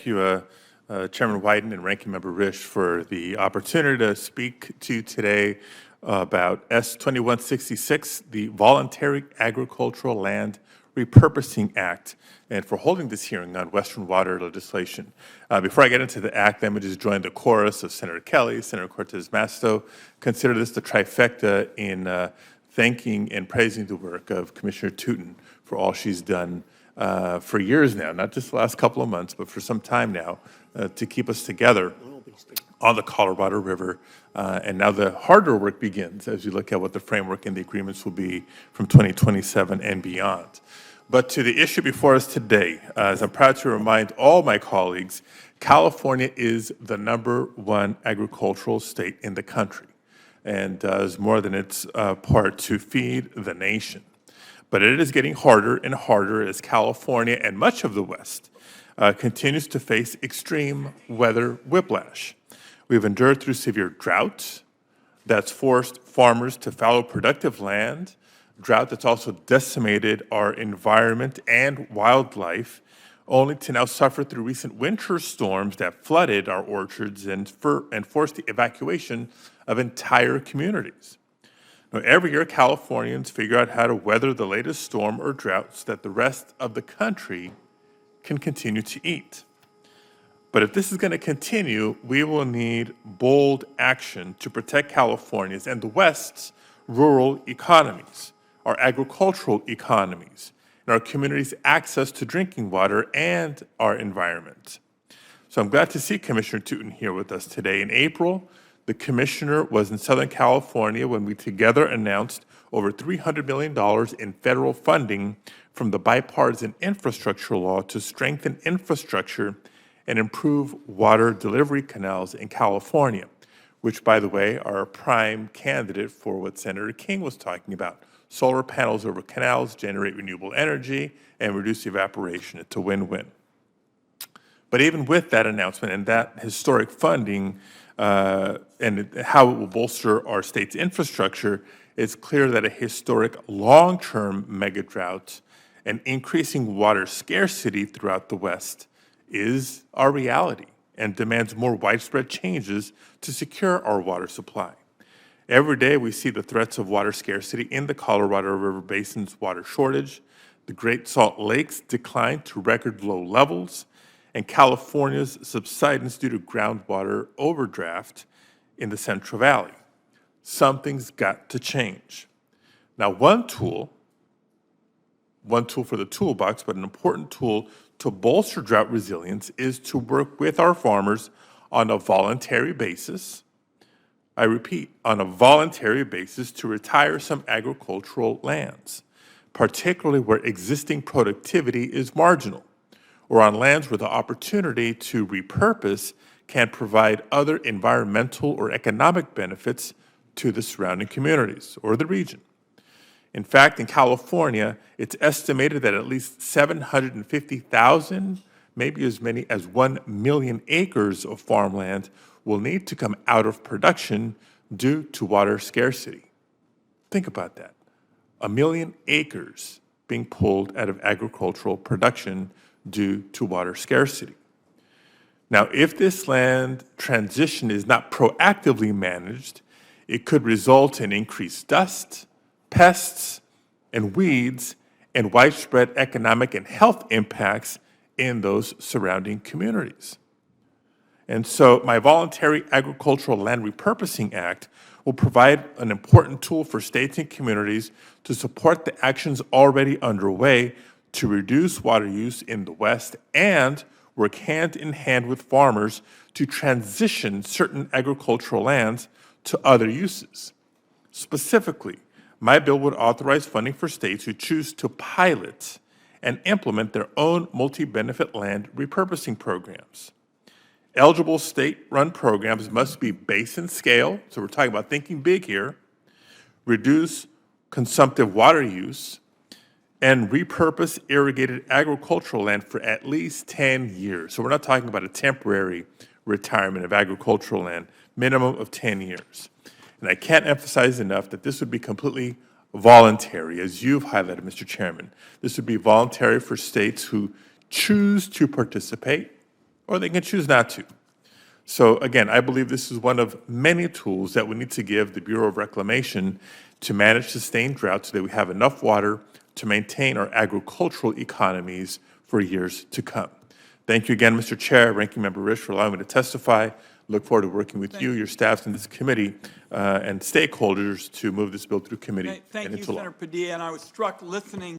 thank you, Chairman Wyden and Ranking Member Risch, for the opportunity to speak to you today about S2166, the Voluntary Agricultural Land Repurposing Act, and for holding this hearing on Western water legislation. Before I get into the act, let me just join the chorus of Senator Kelly, Senator Cortez Masto. Consider this the trifecta in thanking and praising the work of Commissioner Tootin for all she's done for years now, not just the last couple of months, but for some time now, to keep us together on the Colorado River. And now the harder work begins as you look at what the framework and the agreements will be from 2027 and beyond. But to the issue before us today, as I'm proud to remind all my colleagues, California is the #1 agricultural state in the country and does more than its part to feed the nation. But it is getting harder and harder as California and much of the West continues to face extreme weather whiplash. We've endured through severe drought that's forced farmers to fallow productive land, drought that's also decimated our environment and wildlife, only to now suffer through recent winter storms that flooded our orchards and forced the evacuation of entire communities. Now, every year, Californians figure out how to weather the latest storm or drought so that the rest of the country can continue to eat. But if this is going to continue, we will need bold action to protect California's and the West's rural economies, our agricultural economies, and our communities' access to drinking water and our environment. So I'm glad to see Commissioner Tootin here with us today. In April, the commissioner was in Southern California when we together announced over $300 million in federal funding from the bipartisan infrastructure law to strengthen infrastructure and improve water delivery canals in California, which, by the way, are a prime candidate for what Senator King was talking about. Solar panels over canals generate renewable energy and reduce evaporation. It's a win-win. But even with that announcement and that historic funding, and how it will bolster our state's infrastructure, it's clear that a historic long-term mega drought and increasing water scarcity throughout the West is our reality and demands more widespread changes to secure our water supply. Every day we see the threats of water scarcity in the Colorado River Basin's water shortage, the Great Salt Lake's decline to record low levels, and California's subsidence due to groundwater overdraft in the Central Valley. Something's got to change. Now, one tool for the toolbox, but an important tool to bolster drought resilience is to work with our farmers on a voluntary basis. I repeat, on a voluntary basis to retire some agricultural lands, particularly where existing productivity is marginal, or on lands where the opportunity to repurpose can provide other environmental or economic benefits to the surrounding communities or the region. In fact, in California, it's estimated that at least 750,000, maybe as many as 1 million acres of farmland will need to come out of production due to water scarcity. Think about that. 1 million acres being pulled out of agricultural production due to water scarcity. Now, if this land transition is not proactively managed, it could result in increased dust, pests, and weeds, and widespread economic and health impacts in those surrounding communities. And so my Voluntary Agricultural Land Repurposing Act will provide an important tool for states and communities to support the actions already underway to reduce water use in the West and work hand in hand with farmers to transition certain agricultural lands to other uses. Specifically, my bill would authorize funding for states who choose to pilot and implement their own multi-benefit land repurposing programs. Eligible state-run programs must be basin scale, so we're talking about thinking big here, reduce consumptive water use, and repurpose irrigated agricultural land for at least 10 years. So we're not talking about a temporary retirement of agricultural land, minimum of 10 years. And I can't emphasize enough that this would be completely voluntary, as you've highlighted, Mr. Chairman. This would be voluntary for states who choose to participate or they can choose not to. So again, I believe this is one of many tools that we need to give the Bureau of Reclamation to manage sustained drought so that we have enough water to maintain our agricultural economies for years to come. Thank you again, Mr. Chair, Ranking Member Risch, for allowing me to testify. Look forward to working with you, your staffs in this committee, and stakeholders to move this bill through committee Thank and you, into law. Senator Padilla, and I was struck listening